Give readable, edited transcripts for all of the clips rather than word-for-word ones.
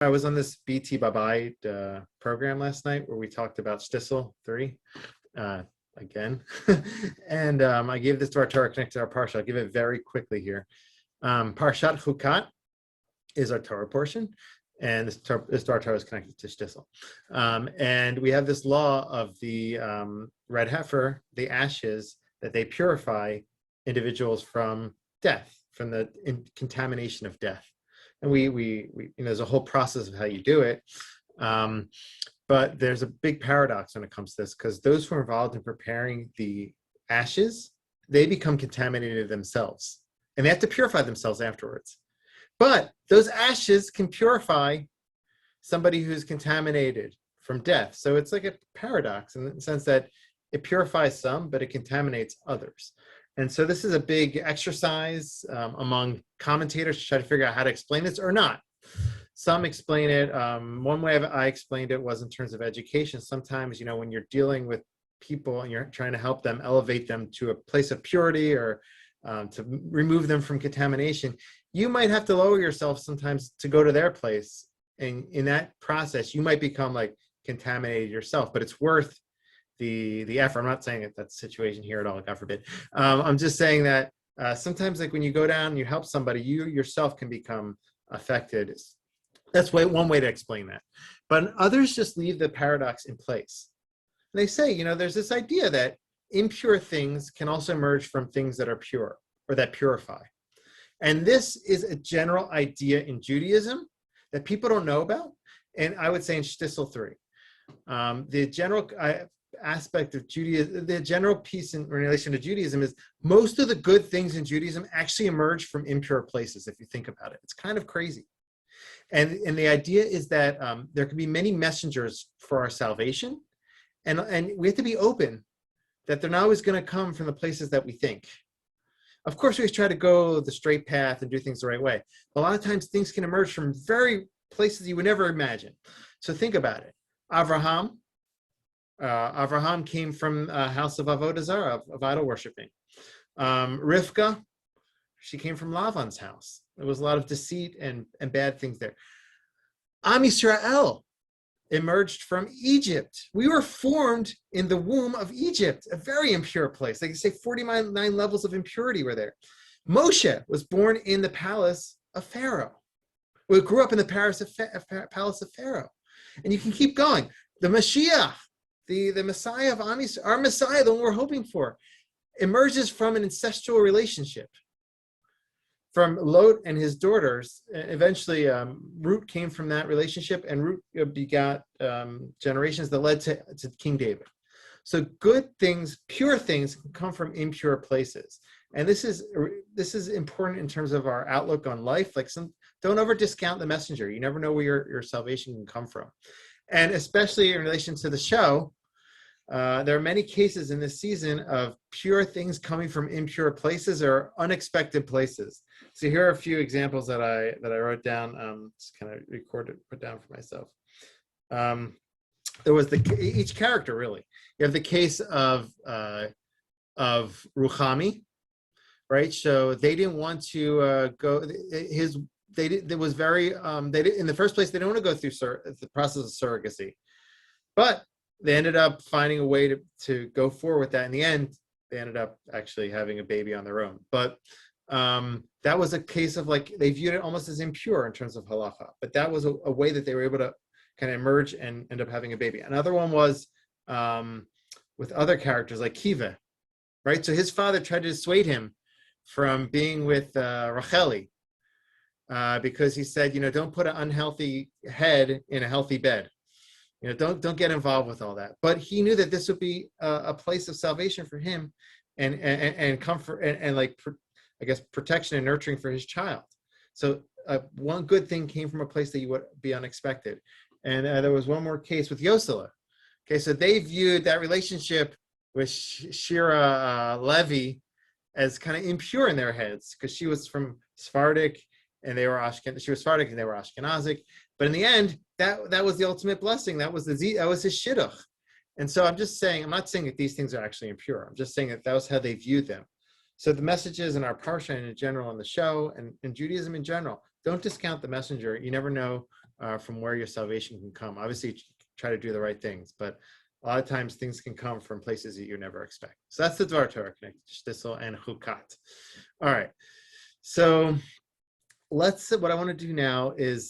I was on this BT Babai program last night where we talked about Shtisel 3 again. And I gave this to our Torah connected to our Parsha. I'll give it very quickly here. Parshat Chukat is our Torah portion, and this Torah is connected to Shtisel. And we have this law of the red heifer, the ashes, that they purify individuals from death, from the contamination of death. And we there's a whole process of how you do it. But there's a big paradox when it comes to this, because those who are involved in preparing the ashes, they become contaminated themselves, and they have to purify themselves afterwards. But those ashes can purify somebody who's contaminated from death. So it's like a paradox in the sense that it purifies some, but it contaminates others. And so this is a big exercise among commentators to try to figure out how to explain this or not. Some explain it. One way I explained it was in terms of education. Sometimes, when you're dealing with people and you're trying to help them, elevate them to a place of purity or to remove them from contamination, you might have to lower yourself sometimes to go to their place. And in that process, you might become like contaminated yourself, but it's worth the effort. I'm not saying that that's the situation here at all, God forbid. I'm just saying that sometimes, like when you go down and you help somebody, you yourself can become affected. That's one way to explain that. But others just leave the paradox in place. And they say, there's this idea that impure things can also emerge from things that are pure or that purify. And this is a general idea in Judaism that people don't know about. And I would say in Shtisel 3, the general aspect of Judaism, the general piece in relation to Judaism is most of the good things in Judaism actually emerge from impure places, if you think about it. It's kind of crazy. And the idea is that there can be many messengers for our salvation, and we have to be open that they're not always going to come from the places that we think. Of course, we always try to go the straight path and do things the right way. But a lot of times things can emerge from very places you would never imagine. So think about it. Avraham came from a house of Avodah Zarah, of idol worshiping. Rivka, she came from Lavan's house. There was a lot of deceit and bad things there. Am Yisrael emerged from Egypt. We were formed in the womb of Egypt, a very impure place. Like you say, 49 levels of impurity were there. Moshe was born in the palace of Pharaoh. We grew up in the palace of Pharaoh. And you can keep going. The Mashiach, the Messiah of Am Yisrael, our Messiah, the one we're hoping for, emerges from an ancestral relationship. From Lot and his daughters, eventually Root came from that relationship, and Root begot generations that led to King David. So good things, pure things, can come from impure places, and this is important in terms of our outlook on life. Like, don't over discount the messenger. You never know where your salvation can come from, and especially in relation to the show. There are many cases in this season of pure things coming from impure places or unexpected places. So here are a few examples that I wrote down, just kind of put down for myself. There was each character, really. You have the case of Ruchami, right? So they didn't want to go. It was very. In the first place, they didn't want to go through the process of surrogacy, but they ended up finding a way to go forward with that. In the end, they ended up actually having a baby on their own. But that was a case of, like, they viewed it almost as impure in terms of halacha. But that was a way that they were able to kind of emerge and end up having a baby. Another one was with other characters like Kiva, right? So his father tried to dissuade him from being with Racheli because he said, don't put an unhealthy head in a healthy bed. Don't get involved with all that. But he knew that this would be a place of salvation for him, and comfort and like, I guess, protection and nurturing for his child. So one good thing came from a place that you would be unexpected. And there was one more case with Yosela. Okay, so they viewed that relationship with Shira Levi as kind of impure in their heads because she was from Sephardic and they were Ashkenazic. She was Sephardic and they were Ashkenazic. But in the end, that was the ultimate blessing. That was his shidduch. And so I'm not saying that these things are actually impure. I'm just saying that was how they viewed them. So the messages in our parsha and in general on the show and in Judaism in general, don't discount the messenger. You never know from where your salvation can come. Obviously, try to do the right things, but a lot of times things can come from places that you never expect. So that's the dvar Torah connected to shtisel and chukat. All right. So what I want to do now is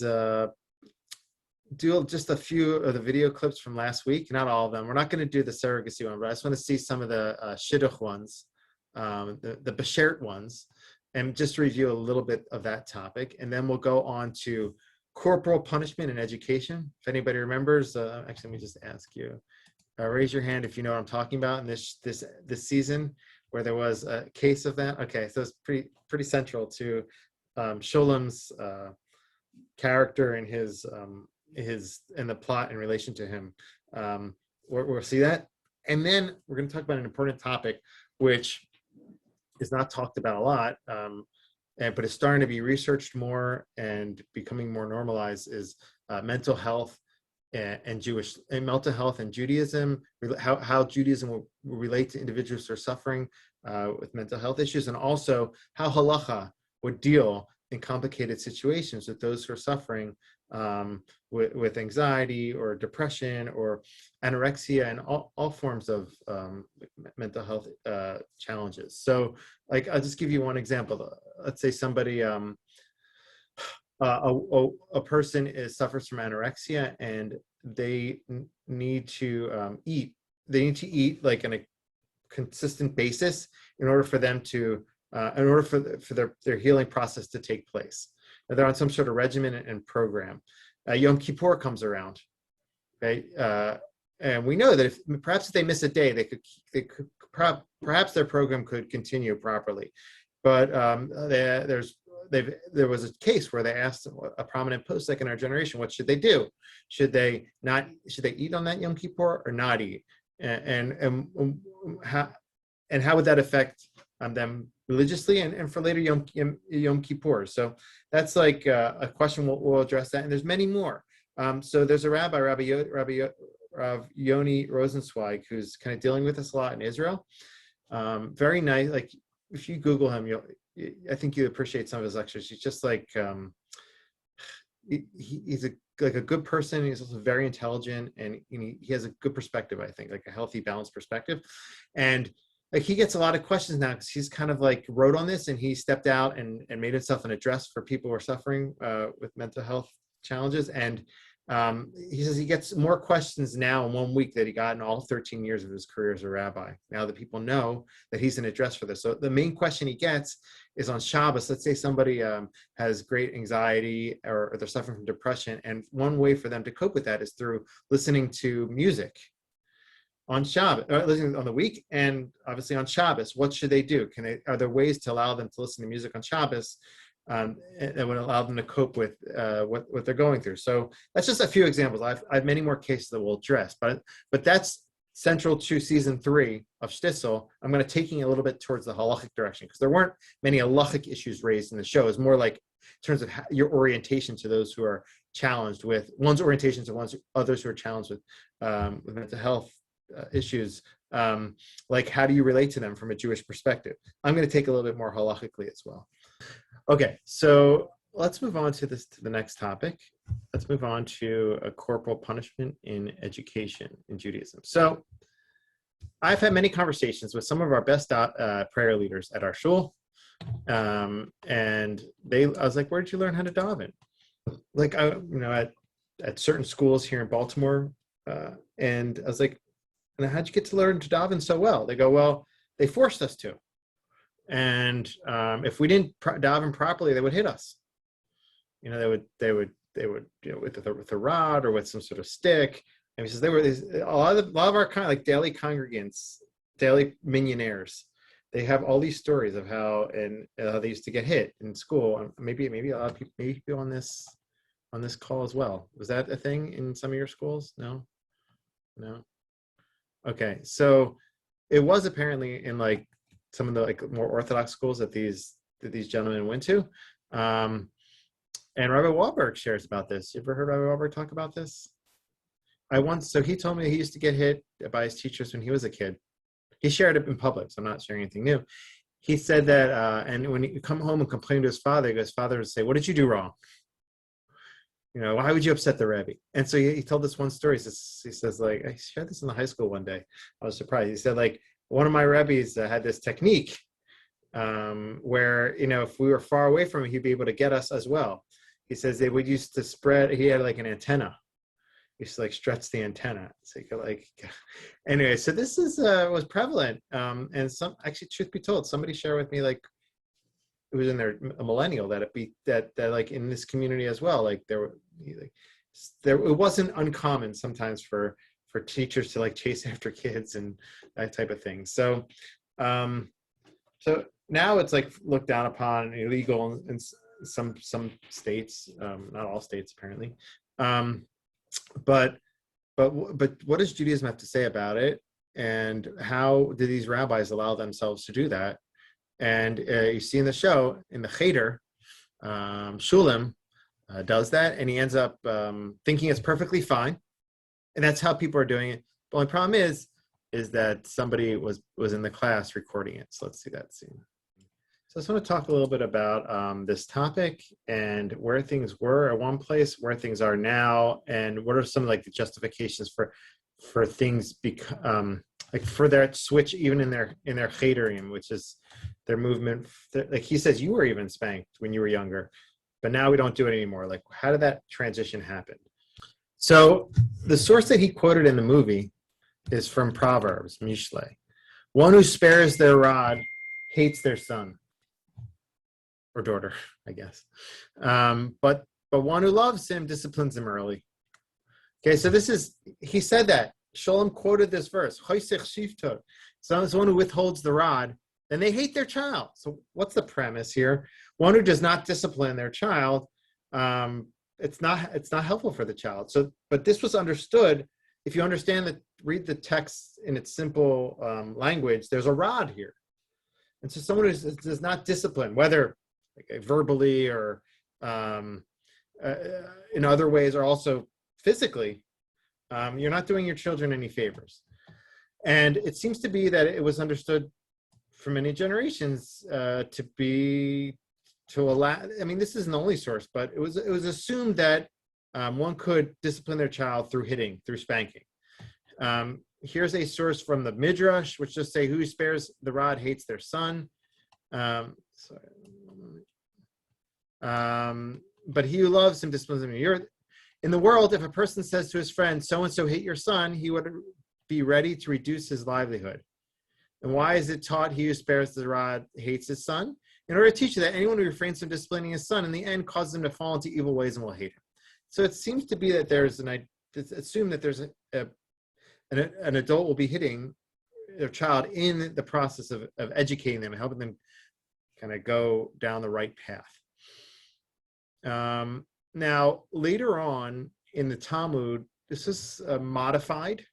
do just a few of the video clips from last week, not all of them. We're not going to do the surrogacy one, but I just want to see some of the shidduch ones, the beshert ones, and just review a little bit of that topic. And then we'll go on to corporal punishment in education. If anybody remembers, actually, let me just ask you, raise your hand if you know what I'm talking about in this season where there was a case of that. Okay, so it's pretty central to Shulam's character and his and the plot in relation to him. We'll see that, and then we're going to talk about an important topic which is not talked about a lot, but it's starting to be researched more and becoming more normalized. Is mental health and mental health and Judaism, how Judaism will relate to individuals who are suffering with mental health issues, and also how halacha would deal in complicated situations with those who are suffering with anxiety or depression or anorexia and all forms of mental health challenges. So, like, I'll just give you one example. Let's say somebody, a person suffers from anorexia and they need to eat. They need to eat like on a consistent basis in order for them to in order for their healing process to take place. Now, they're on some sort of regimen and program. Yom Kippur comes around, okay, and we know that if they miss a day, perhaps their program could continue properly. But there was a case where they asked a prominent post-sec in our generation, what should they do? Should they eat on that Yom Kippur or not eat? And how would that affect them religiously and for later Yom Kippur? So that's like a question. We'll address that, and there's many more. So there's a Rabbi Yoni Rosenzweig, who's kind of dealing with this a lot in Israel. Very nice. Like, if you Google him, I think you appreciate some of his lectures. He's just like he's a good person. He's also very intelligent, and he has a good perspective. I think, like a healthy, balanced perspective, and like he gets a lot of questions now because he's kind of like wrote on this, and he stepped out and made himself an address for people who are suffering with mental health challenges. And he says he gets more questions now in 1 week than he got in all 13 years of his career as a rabbi. Now that people know that he's an address for this. So the main question he gets is on Shabbos. Let's say somebody has great anxiety or they're suffering from depression. And one way for them to cope with that is through listening to music on Shabbos, listening on the week, and obviously on Shabbos. What should they do? Are there ways to allow them to listen to music on Shabbos that would allow them to cope with what they're going through? So that's just a few examples. I have many more cases that we'll address, but that's central to season 3 of Shtisel. I'm going to taking a little bit towards the halachic direction because there weren't many halachic issues raised in the show. It's more like in terms of your orientation to those who are challenged with one's orientation to others who are challenged with mental health issues, like how do you relate to them from a Jewish perspective? I'm going to take a little bit more halachically as well. Okay, so let's move on to the next topic. Let's move on to a corporal punishment in education in Judaism. So I've had many conversations with some of our best prayer leaders at our shul, and I was like, where did you learn how to daven? Like, at certain schools here in Baltimore, and I was like, and how'd you get to learn to daven so well? They go, well, they forced us to. And if we didn't daven properly, they would hit us. They would with a rod or with some sort of stick. And he says a lot of our kind of like daily congregants, daily millionaires. They have all these stories of how they used to get hit in school. Maybe a lot of people on this call as well. Was that a thing in some of your schools? No. Okay, so it was apparently in like some of the like more Orthodox schools that these gentlemen went to, and Rabbi Wahlberg shares about this. You ever heard Rabbi Wahlberg talk about this? So he told me he used to get hit by his teachers when he was a kid. He shared it in public, so I'm not sharing anything new. He said that, and when he come home and complain to his father, his father would say, "What did you do wrong?" why would you upset the Rebbe? And so he told this one story. He says, like, I shared this in the high school one day. I was surprised. He said, like, one of my Rebbe's had this technique where, if we were far away from him, he'd be able to get us as well. He says they would used to spread, he had like an antenna. He used to like stretch the antenna. So you could like, anyway, so this was prevalent. And actually, truth be told, somebody shared with me, like, it was in there, a millennial, that like in this community as well, like it wasn't uncommon sometimes for teachers to like chase after kids and that type of thing. So now it's like looked down upon, illegal in some states, not all states apparently. But what does Judaism have to say about it? And how do these rabbis allow themselves to do that? And you see in the show, in the Cheder, Shulam does that, and he ends up thinking it's perfectly fine, and that's how people are doing it. The only problem is that somebody was in the class recording it. So let's see that scene. So I just want to talk a little bit about this topic and where things were at one place, where things are now, and what are some like the justifications for things like for their switch, even in their Chederim, which is their movement. Like he says, you were even spanked when you were younger, but now we don't do it anymore. Like, how did that transition happen? So the source that he quoted in the movie is from Proverbs, Mishle. One who spares their rod hates their son or daughter, I guess. But one who loves him disciplines him early. Okay, so he said that. Sholem quoted this verse. Someone who withholds the rod, then they hate their child. So what's the premise here? One who does not discipline their child, it's not helpful for the child. So, but this was understood. If you read the text in its simple language, there's a rod here. And so someone who does not discipline, whether like, verbally or in other ways, or also physically, you're not doing your children any favors. And it seems to be that it was understood for many generations to allow. I mean, this isn't the only source, but it was assumed that one could discipline their child through hitting, through spanking. Here's a source from the Midrash, which just say, "Who spares the rod hates their son." But he who loves him disciplines him. In the world, if a person says to his friend, "So-and-so hate your son," he would be ready to reduce his livelihood. And why is it taught he who spares the rod hates his son? In order to teach you that anyone who refrains from disciplining his son in the end causes him to fall into evil ways and will hate him. So it seems to be that it's assumed that there's an adult will be hitting their child in the process of educating them and helping them kind of go down the right path. Now, later on in the Talmud, this is modified,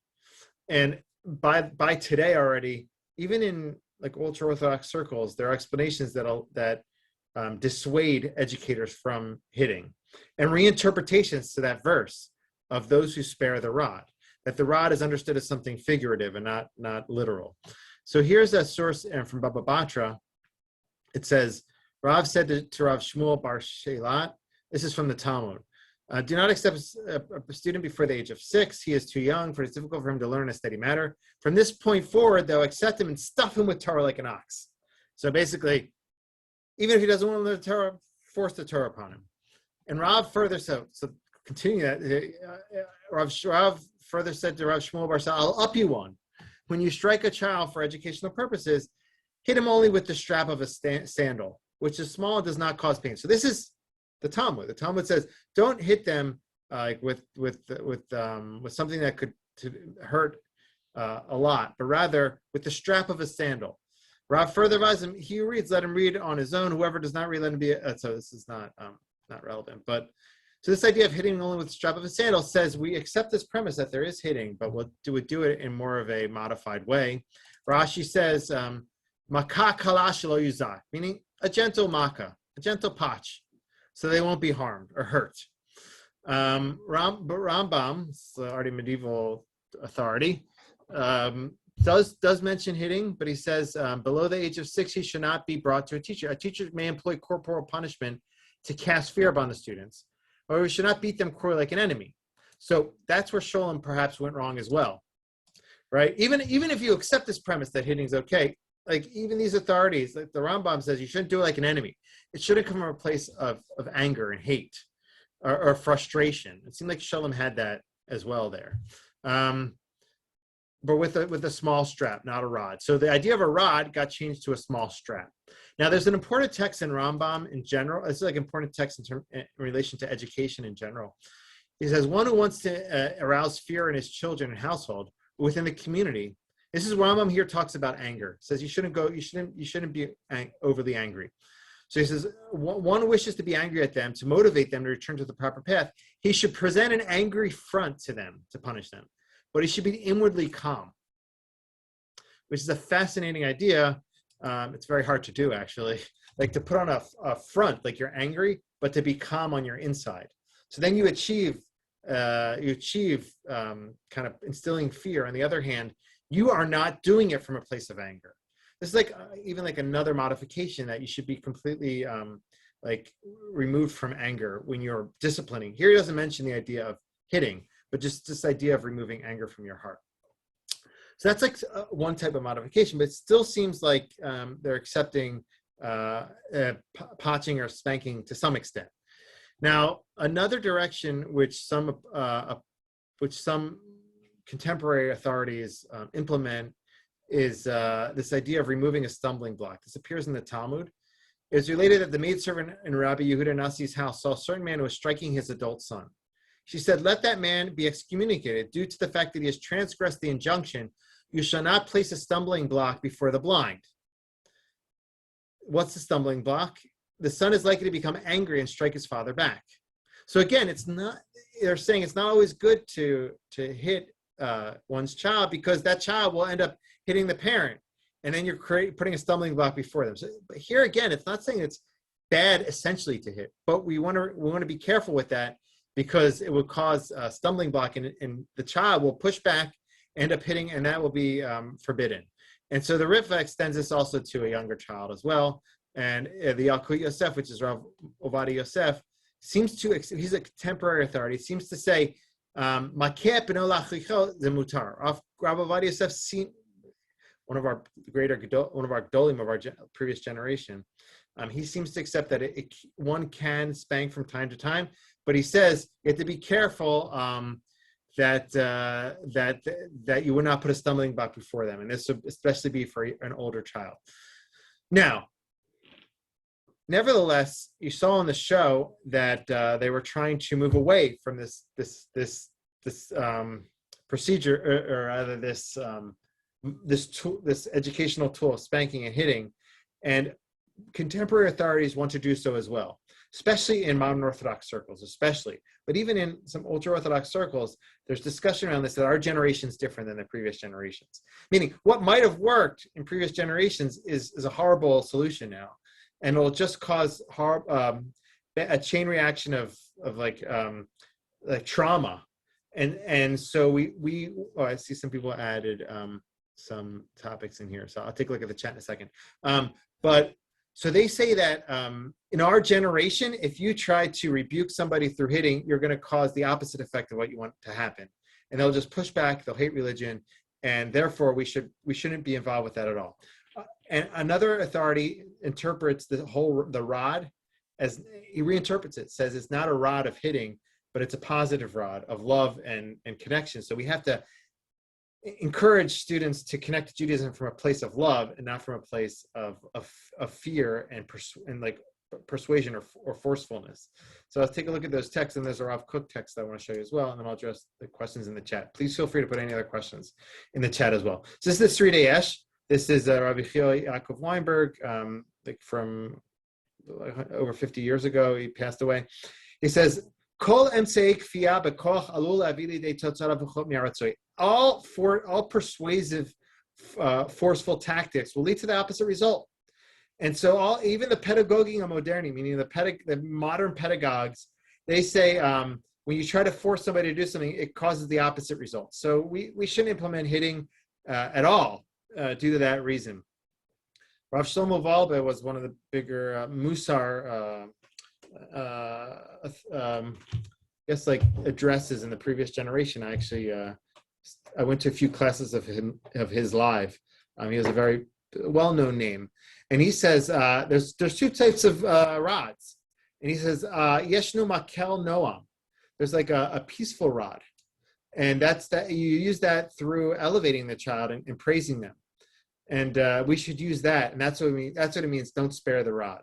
and by today already, even in like ultra-Orthodox circles, there are explanations that dissuade educators from hitting, and reinterpretations to that verse of those who spare the rod, that the rod is understood as something figurative and not literal. So here's a source from Baba Batra. It says, Rav said to Rav Shmuel Bar Shelat, this is from the Talmud, do not accept a student before the age of 6. He is too young, for it's difficult for him to learn in a steady manner. From this point forward, they'll accept him and stuff him with Torah like an ox. So basically, even if he doesn't want to learn the Torah, force the Torah upon him. And Rav further, so continue that, Rav further said to Rav Shmuel Bar Shelat, I'll up you one. When you strike a child for educational purposes, hit him only with the strap of a sandal, which is small and does not cause pain. So this is the Talmud. The Talmud says, don't hit them with something that could hurt a lot, but rather with the strap of a sandal. Rav further advises him, he who reads, let him read on his own. Whoever does not read, let him be. So this is not relevant. But so this idea of hitting only with the strap of a sandal says we accept this premise that there is hitting, but we'll do it in more of a modified way. Rashi says, "Maka kalash lo yuzah," meaning a gentle maka, a gentle patch, so they won't be harmed or hurt. Rambam, the already medieval authority, does mention hitting, but he says below the age of 6, he should not be brought to a teacher. A teacher may employ corporal punishment to cast fear upon the students, or we should not beat them cruelly like an enemy. So that's where Sholem perhaps went wrong as well, right? Even if you accept this premise that hitting is okay, like even these authorities, like the Rambam says, you shouldn't do it like an enemy. It shouldn't come from a place of anger and hate or frustration. It seemed like Sholem had that as well there. But with a small strap, not a rod. So the idea of a rod got changed to a small strap. Now there's an important text in Rambam in general. This is like important text in relation to education in general. He says, one who wants to arouse fear in his children and household within the community. This is Rambam here talks about anger. Says you shouldn't be overly angry. So he says, one who wishes to be angry at them to motivate them to return to the proper path. He should present an angry front to them to punish them, but he should be inwardly calm, which is a fascinating idea. It's very hard to do, actually, like to put on a front, like you're angry, but to be calm on your inside. So then you achieve kind of instilling fear. On the other hand, you are not doing it from a place of anger. This is like even like another modification that you should be completely like removed from anger when you're disciplining. Here he doesn't mention the idea of hitting, but just this idea of removing anger from your heart. So that's like one type of modification, but it still seems like they're accepting potching or spanking to some extent. Now, another direction which some contemporary authorities implement is this idea of removing a stumbling block. This appears in the Talmud. It's related that the maidservant in Rabbi Yehuda Nasi's house saw a certain man who was striking his adult son. She said, let that man be excommunicated due to the fact that he has transgressed the injunction, you shall not place a stumbling block before the blind. What's the stumbling block? The son is likely to become angry and strike his father back. So again, they're saying it's not always good to hit one's child, because that child will end up hitting the parent, and then you're putting a stumbling block before them. So, but here again, it's not saying it's bad essentially to hit, but we want to be careful with that, because it will cause a stumbling block, and the child will push back, end up hitting, and that will be forbidden. And so the Ritva extends this also to a younger child as well. And the Yalkut Yosef, which is Rav Ovadia Yosef, he's a contemporary authority, seems to say, Makeh b'no lachicho ze mutar. Rav Ovadia Yosef, one of our gedolim of our previous generation, he seems to accept that one can spank from time to time, but he says you have to be careful that you would not put a stumbling block before them, and this would especially be for an older child. Now, nevertheless, you saw on the show that they were trying to move away from this procedure, or rather this educational tool of spanking and hitting, and contemporary authorities want to do so as well, especially in modern Orthodox circles, but even in some ultra-Orthodox circles, there's discussion around this, that our generation is different than the previous generations. Meaning, what might have worked in previous generations is a horrible solution now, and it'll just cause a chain reaction of like trauma, and so I see some people added some topics in here, so I'll take a look at the chat in a second. But so they say that in our generation, if you try to rebuke somebody through hitting, you're going to cause the opposite effect of what you want to happen, and they'll just push back. They'll hate religion, and therefore we shouldn't be involved with that at all. And another authority interprets the rod as, he reinterprets it, says it's not a rod of hitting, but it's a positive rod of love and connection. So we have to encourage students to connect to Judaism from a place of love and not from a place of fear and like persuasion or forcefulness. So let's take a look at those texts, and there's a Rav Kook text that I want to show you as well, and then I'll address the questions in the chat. Please feel free to put any other questions in the chat as well. So this is 3-day Esh. This is Rabbi Yaakov Weinberg, like from over 50 years ago. He passed away. He says, all persuasive, forceful tactics will lead to the opposite result. And so even the pedagogy of modernity, meaning the modern pedagogues, they say when you try to force somebody to do something, it causes the opposite result. So we shouldn't implement hitting at all due to that reason. Rav Shlomo Valbe was one of the bigger Musar I guess like addresses in the previous generation. I actually I went to a few classes of his live. He has a very well-known name, and he says there's two types of rods, and he says yeshnu makel noam. There's like a peaceful rod, and that's that you use that through elevating the child and praising them, and we should use that, and that's what it means. Don't spare the rod.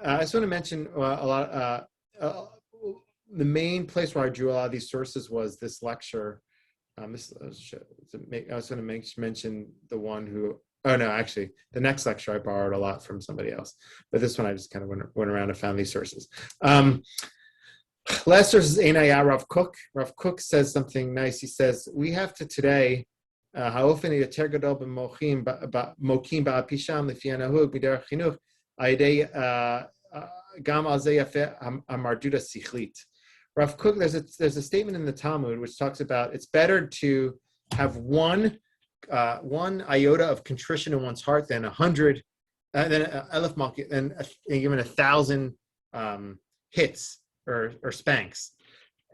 I just want to mention a lot. The main place where I drew a lot of these sources was this lecture. I was going to mention the one who. Oh no, actually, the next lecture I borrowed a lot from somebody else, but this one I just kind of went around and found these sources. Last source is Einaya Rav Kook. Rav Kook says something nice. He says we have to today. Ha'ofen yoter gadol b'mokim ba'apisham lefi hanahug b'derech chinuch ayidei gam al zeh yafeh hamarduda sichlit. Rav Kook, there's a statement in the Talmud which talks about it's better to have one iota of contrition in one's heart than 100, then elef malki, and given 1,000 hits or spanks.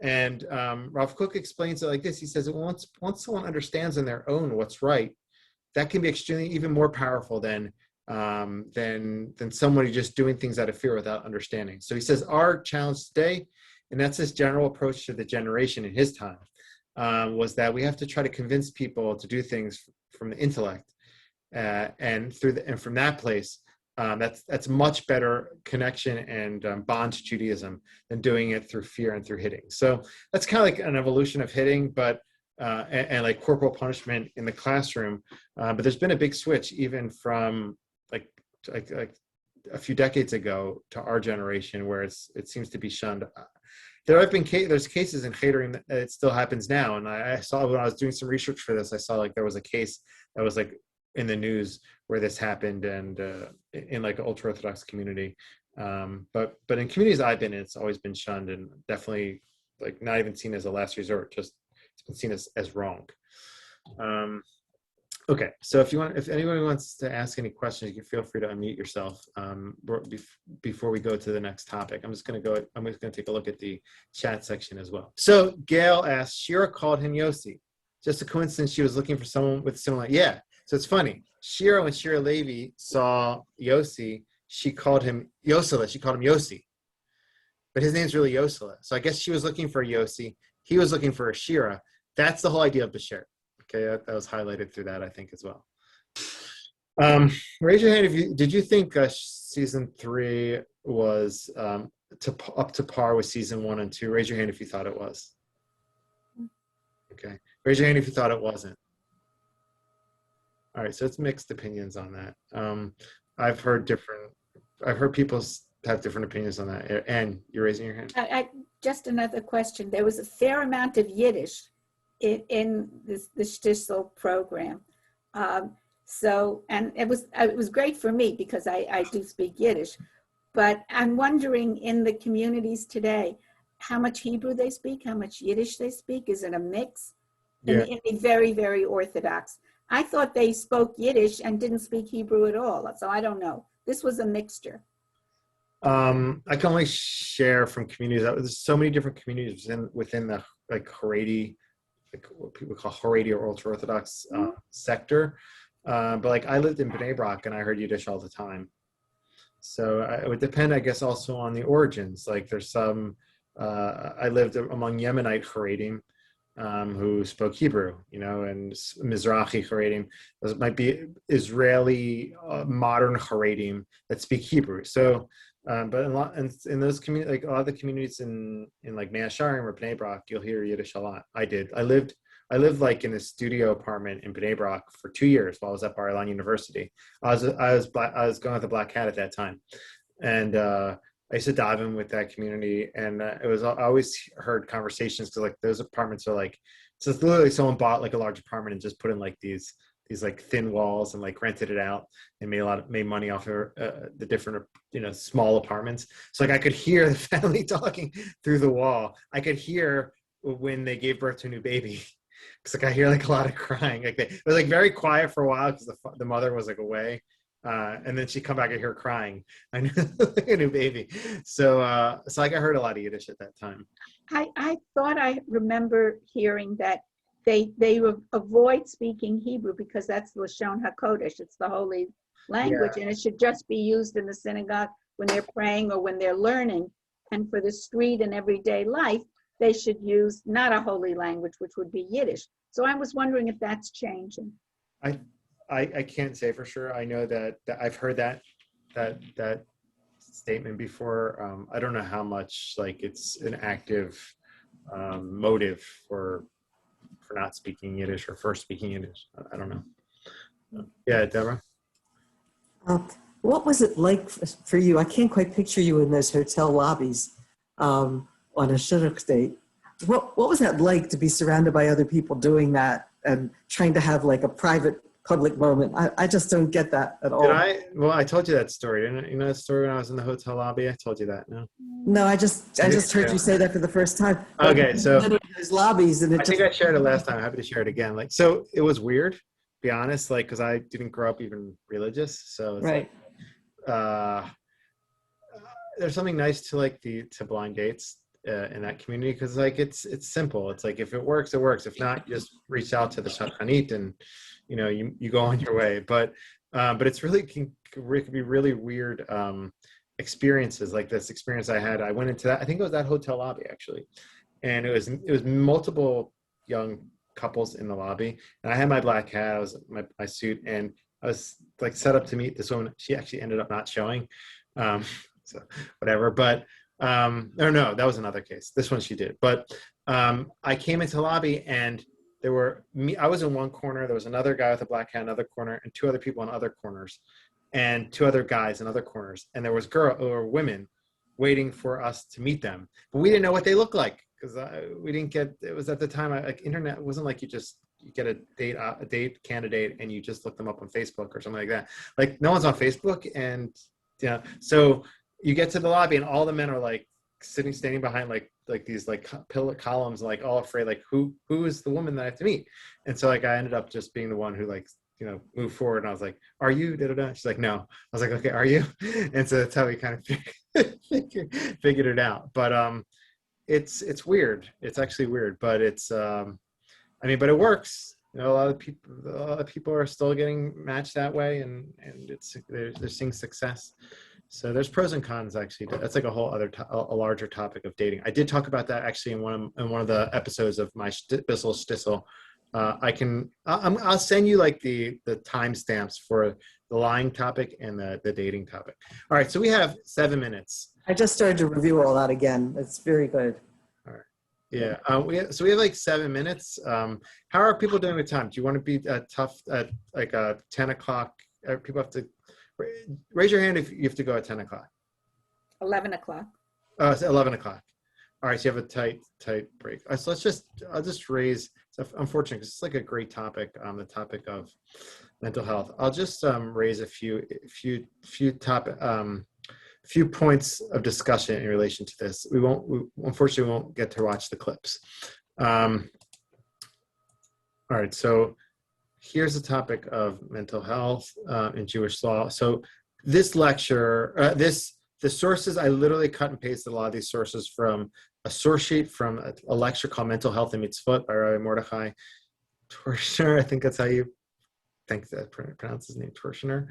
And Rav Kook explains it like this. He says, once someone understands on their own what's right, that can be extremely even more powerful than somebody just doing things out of fear without understanding. So he says our challenge today, and that's his general approach to the generation in his time, was that we have to try to convince people to do things from the intellect, and from that place, that's much better connection and bond to Judaism than doing it through fear and through hitting. So that's kind of like an evolution of hitting, but and like corporal punishment in the classroom. But there's been a big switch even from like a few decades ago to our generation where it seems to be shunned. There's cases in catering that it still happens now, and I saw when I was doing some research for this, I saw like there was a case that was like in the news where this happened, and in like an ultra-Orthodox community, but in communities I've been in, it's always been shunned and definitely like not even seen as a last resort. Just it's been seen as wrong. Okay, so if anyone wants to ask any questions, you can feel free to unmute yourself before we go to the next topic. I'm just going to take a look at the chat section as well. So Gail asked, Shira called him Yossi. Just a coincidence she was looking for someone with similar, yeah. So it's funny. Shira, when Shira Levi saw Yossi, she called him Yosela. She called him Yossi. But his name's really Yosela. So I guess she was looking for a Yossi. He was looking for a Shira. That's the whole idea of Bashir. Okay, that was highlighted through that, I think, as well. Raise your hand did you think season 3 was up to par with season 1 and 2? Raise your hand if you thought it was. Okay, raise your hand if you thought it wasn't. All right, so it's mixed opinions on that. I've heard people have different opinions on that. Anne, you're raising your hand. Just another question. There was a fair amount of Yiddish in the Shtisel program. So, and it was great for me because I do speak Yiddish, but I'm wondering in the communities today, how much Hebrew they speak, how much Yiddish they speak. Is it a mix? Yeah. In the very, very Orthodox. I thought they spoke Yiddish and didn't speak Hebrew at all. So I don't know. This was a mixture. I can only share from communities. There's so many different communities within the like Haredi, like what people call Haredi or ultra-Orthodox sector. But like I lived in Bnei Brak and I heard Yiddish all the time. So it would depend, I guess, also on the origins. Like there's some, I lived among Yemenite Haredim who spoke Hebrew, and Mizrahi Haredim. Those might be Israeli modern Haredim that speak Hebrew. So, but in those communities, like a lot of the communities in like Mea Shearim or Bnei Brak, you'll hear Yiddish a lot. I did. I lived like in a studio apartment in Bnei Brak for 2 years while I was at Bar Ilan University. I was going with the Black Hat at that time, and I used to dive in with that community, and I always heard conversations because like those apartments are like, so it's literally someone bought like a large apartment and just put in like these like thin walls and like rented it out and made money off of the different small apartments. So like I could hear the family talking through the wall. I could hear when they gave birth to a new baby. Cause like I hear like a lot of crying. Like it was like very quiet for a while because the mother was like away. And then she'd come back and hear her crying. I knew like a new baby. So like I heard a lot of Yiddish at that time. I thought I remember hearing that they avoid speaking Hebrew because that's Lashon HaKodesh. It's the holy language, and it should just be used in the synagogue when they're praying or when they're learning. And for the street and everyday life, they should use not a holy language, which would be Yiddish. So I was wondering if that's changing. I can't say for sure. I know that I've heard that statement before. I don't know how much like it's an active motive for not speaking Yiddish or for speaking Yiddish. I don't know. Yeah, Deborah. What was it like for you? I can't quite picture you in those hotel lobbies on a shidduch date. What was that like to be surrounded by other people doing that and trying to have like a private public moment? I just don't get that at all. Did I? Well, I told you that story, didn't I? You know that story when I was in the hotel lobby? I told you that, no? No, I just heard you say that for the first time. Okay, so those lobbies, and I think I shared it last time. I'm happy to share it again. Like, so it was weird, to be honest, like, because I didn't grow up even religious, so it's right. There's something nice to like to blind dates in that community because like it's simple. It's like if it works, it works. If not, you just reach out to the shadchanit and you go on your way. But it's really can be really weird experiences like this experience I had. I went into that. I think it was that hotel lobby actually, and it was multiple young couples in the lobby, and I had my black hat, I was my suit, and I was like set up to meet this woman. She actually ended up not showing, so whatever. But or no, that was another case. This one she did. But I came into the lobby and there were me. I was in one corner. There was another guy with a black hat in another corner, and two other people in other corners, and two other guys in other corners. And there was women waiting for us to meet them, but we didn't know what they looked like because we didn't get. It was at the time like internet wasn't like you get a date candidate and you just look them up on Facebook or something like that. Like no one's on Facebook, and so you get to the lobby and all the men are like standing behind like these like pillar columns, like all afraid, like who is the woman that I have to meet? And so like I ended up just being the one who like moved forward, and I was like, "Are you?" Da-da-da. She's like, "No." I was like, "Okay, are you?" And so that's how we kind of figured it out. But it's weird. It's actually weird, but it's but it works. A lot of people are still getting matched that way, and they're seeing success. So there's pros and cons actually. That's like a whole other a larger topic of dating. I did talk about that actually in one of the episodes of my A Bissel of Shtisel. I'll send you like the timestamps for the lying topic and the dating topic. All right, so we have 7 minutes. I just started to review all that again. It's very good. All right. Yeah. We have like 7 minutes. How are people doing with time? Do you want to be tough at like 10 o'clock? People have to raise your hand if you have to go at 10 o'clock. 11 o'clock. It's 11 o'clock. All right, so you have a tight break. So I'll just raise. It's unfortunate because it's like a great topic. The topic of mental health. I'll just raise a few points of discussion in relation to this. We unfortunately won't get to watch the clips. All right, so here's the topic of mental health in Jewish law. So this lecture, the sources, I literally cut and pasted a lot of these sources from a source sheet from a lecture called Mental Health and Mitzvot by Rabbi Mordechai Torshner. I think that's how you pronounce his name, Torshner.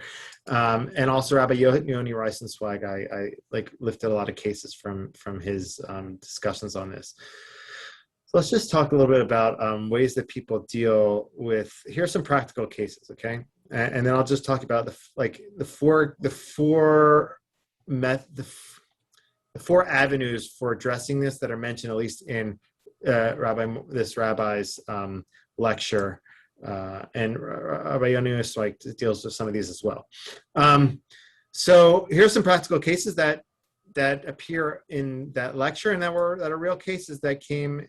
And also Rabbi Yoni Reisenswag. I like lifted a lot of cases from his discussions on this. So let's just talk a little bit about ways that people deal with. Here's some practical cases, okay? And then I'll just talk about the four avenues for addressing this that are mentioned at least in this rabbi's lecture, and Rabbi Yoni deals with some of these as well. So here's some practical cases that appear in that lecture and that are real cases that came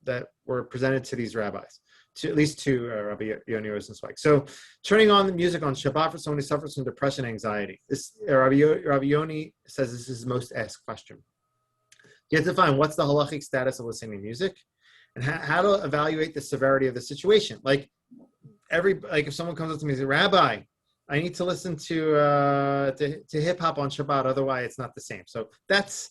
that were presented to these rabbis, at least to Rabbi Yoni Rosenzweig. So turning on the music on Shabbat for someone who suffers from depression and anxiety. This Rabbi Yoni says this is the most asked question. You have to find what's the halachic status of listening to music and how to evaluate the severity of the situation. Like if someone comes up to me and says, "Rabbi, I need to listen to hip hop on Shabbat, otherwise it's not the same. So that's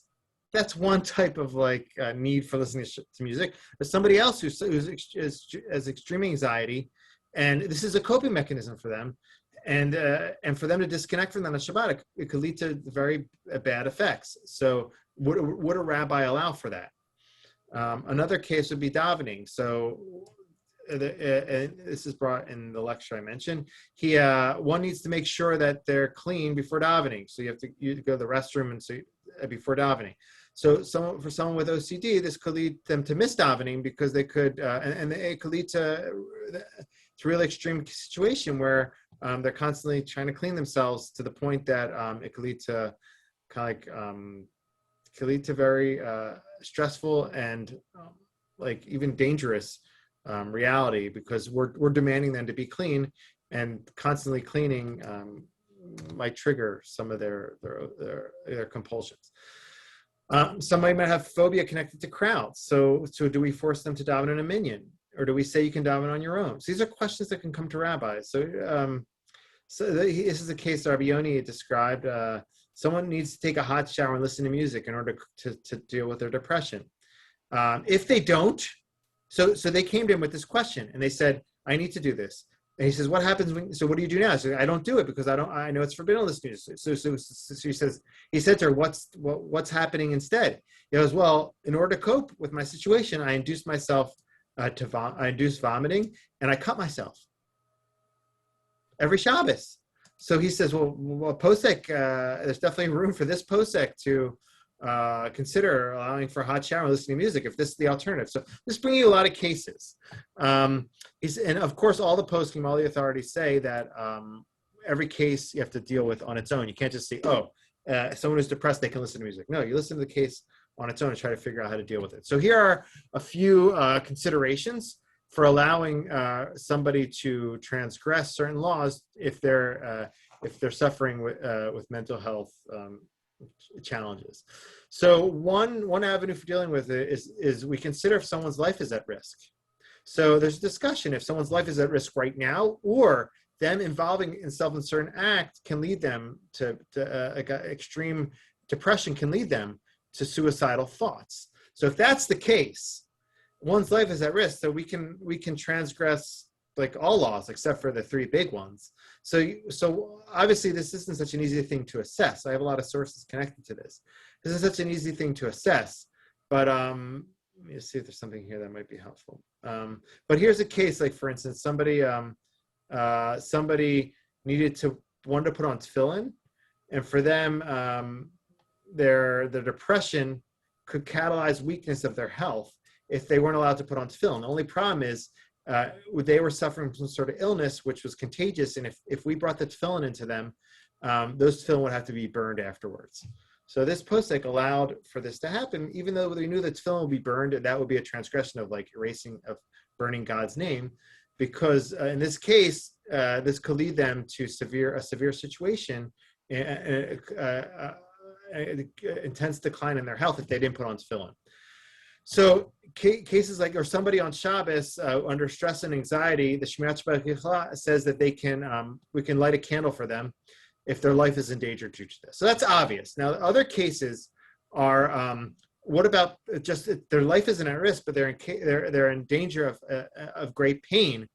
one type of like need for listening to music. There's somebody else who's has extreme anxiety, and this is a coping mechanism for them, and for them to disconnect from that on Shabbat, it could lead to very bad effects. So would a rabbi allow for that? Another case would be davening. So this is brought in the lecture I mentioned. One needs to make sure that they're clean before davening. So you go to the restroom and before davening. So for someone with OCD, this could lead them to miss davening because they could, and it could lead to a really extreme situation where they're constantly trying to clean themselves to the point that it could lead to very stressful and like even dangerous reality, because we're demanding them to be clean, and constantly cleaning might trigger some of their compulsions. Somebody might have phobia connected to crowds. So do we force them to daven in a minyan, or do we say you can daven on your own? So these are questions that can come to rabbis. So this is a case that Rabbi Yoni described. Someone needs to take a hot shower and listen to music in order to deal with their depression. If they don't, so they came to him with this question, and they said, I need to do this. And he says, what happens so what do you do now? So I don't do it because I know it's forbidden to listen to music. So he said to her, what's happening instead? He goes, well, in order to cope with my situation, I induced myself I induced vomiting, and I cut myself every Shabbos. So he says, well, posek, there's definitely room for this posek to consider allowing for hot shower and listening to music if this is the alternative. So this brings you a lot of cases. And of course, all the poskim, all the authorities say that every case you have to deal with on its own. You can't just say, someone who's depressed, they can listen to music. No, you listen to the case on its own and try to figure out how to deal with it. So here are a few considerations for allowing somebody to transgress certain laws if they're suffering with mental health challenges. So one avenue for dealing with it is we consider if someone's life is at risk. So there's a discussion if someone's life is at risk right now, or them involving themselves in certain act can lead them to extreme depression, can lead them to suicidal thoughts. So if that's the case, one's life is at risk, so we can transgress like all laws except for the three big ones. So obviously this isn't such an easy thing to assess. I have a lot of sources connected to this. This is such an easy thing to assess, but let me see if there's something here that might be helpful. But here's a case, like for instance, somebody wanted to put on tefillin, and for them, their depression could catalyze weakness of their health if they weren't allowed to put on tefillin. The only problem is they were suffering from some sort of illness which was contagious, and if we brought the tefillin into them, those tefillin would have to be burned afterwards. So this posek allowed for this to happen, even though they knew that tefillin would be burned, and that would be a transgression of like burning God's name, because in this case, this could lead them to a severe situation, intense decline in their health if they didn't put on tefillin. So cases like, or somebody on Shabbos under stress and anxiety, the Shmirat Shabbat says that we can light a candle for them if their life is in danger due to this. So that's obvious. Now, other cases are, what about just their life isn't at risk, but they're in danger of great pain.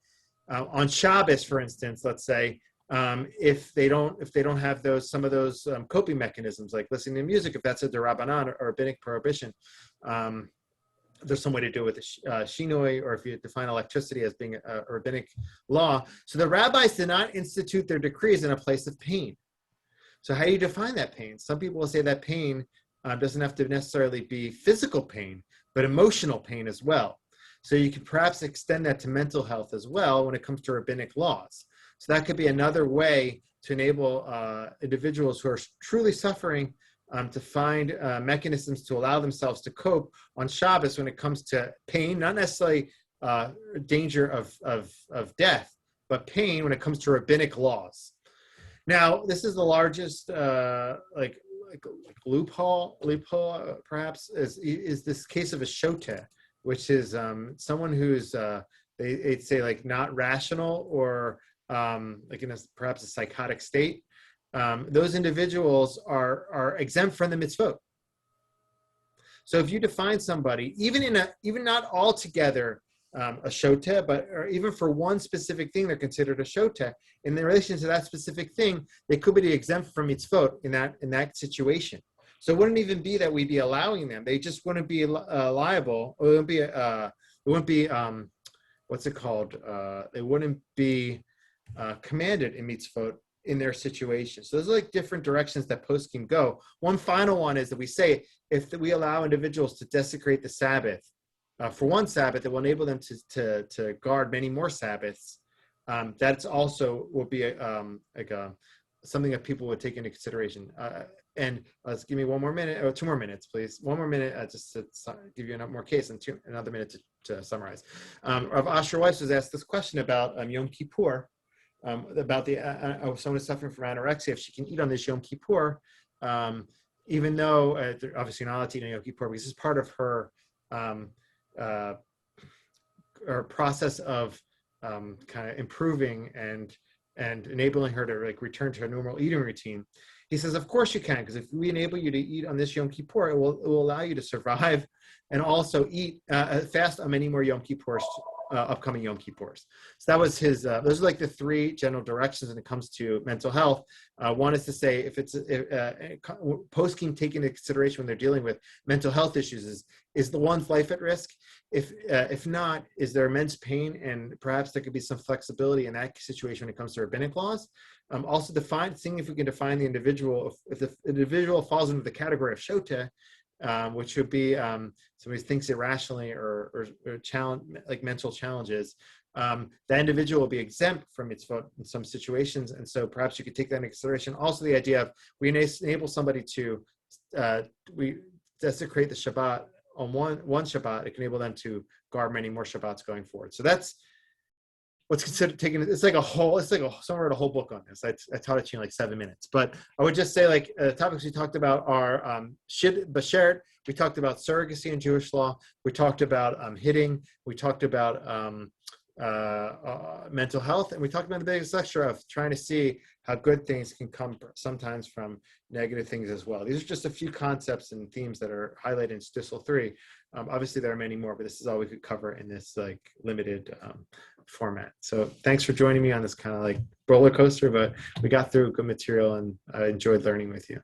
On Shabbos, for instance, let's say, if they don't have some of those coping mechanisms, like listening to music, if that's a derabanan or rabbinic prohibition, there's some way to do it with shinoi, or if you define electricity as being a rabbinic law. So the rabbis did not institute their decrees in a place of pain. So how do you define that pain? Some people will say that pain doesn't have to necessarily be physical pain, but emotional pain as well. So you could perhaps extend that to mental health as well when it comes to rabbinic laws. So that could be another way to enable individuals who are truly suffering to find mechanisms to allow themselves to cope on Shabbos when it comes to pain, not necessarily danger of death, but pain when it comes to rabbinic laws. Now, this is the largest like loophole perhaps is this case of a shoteh, which is someone who's they'd say like not rational, or like in perhaps a psychotic state, those individuals are exempt from the mitzvot. So if you define somebody, even not altogether a shoteh, but or even for one specific thing, they're considered a shoteh. In relation to that specific thing, they could be exempt from mitzvot in that situation. So it wouldn't even be that we'd be allowing them; they just wouldn't be liable. Or it wouldn't be what's it called? They wouldn't be commanded in mitzvot in their situation. So those are like different directions that posts can go. One final one is that we say if we allow individuals to desecrate the Sabbath for one Sabbath, it will enable them to guard many more Sabbaths. That's also will be something that people would take into consideration. And let's give me one more minute, or 2 more minutes, please. 1 more minute, just to give you another more case, and another minute to summarize. Rav Asher Weiss was asked this question about Yom Kippur, about someone who's suffering from anorexia, if she can eat on this Yom Kippur, even though obviously not allowed to eat on Yom Kippur, because this is part of her process of kind of improving and enabling her to like return to a normal eating routine. He says, of course you can, because if we enable you to eat on this Yom Kippur, it will allow you to survive and also eat fast on many more Yom Kippurs, upcoming Yom Kippurs. So that was his, those are like the 3 general directions when it comes to mental health. One is to say if it's posting taken into consideration when they're dealing with mental health issues, is the one's life at risk? If not, is there immense pain? And perhaps there could be some flexibility in that situation when it comes to rabbinic laws. Also seeing if we can define the individual, if the individual falls into the category of shoteh, which would be somebody who thinks irrationally or challenge, like mental challenges, that individual will be exempt from mitzvot in some situations. And so perhaps you could take that into consideration. Also the idea of we enable somebody to, we desecrate the Shabbat on one Shabbat, it can enable them to guard many more Shabbats going forward. So that's what's considered taking. It's like someone wrote a whole book on this. I taught it to you in like 7 minutes, but I would just say like topics we talked about are shid bashert. We talked about surrogacy in Jewish law. We talked about hitting. We talked about mental health, and we talked about the biggest lecture of trying to see how good things can come sometimes from negative things as well. These are just a few concepts and themes that are highlighted in Shtisel 3. Obviously, there are many more, but this is all we could cover in this like limited format. So thanks for joining me on this kind of like roller coaster, but we got through good material and I enjoyed learning with you.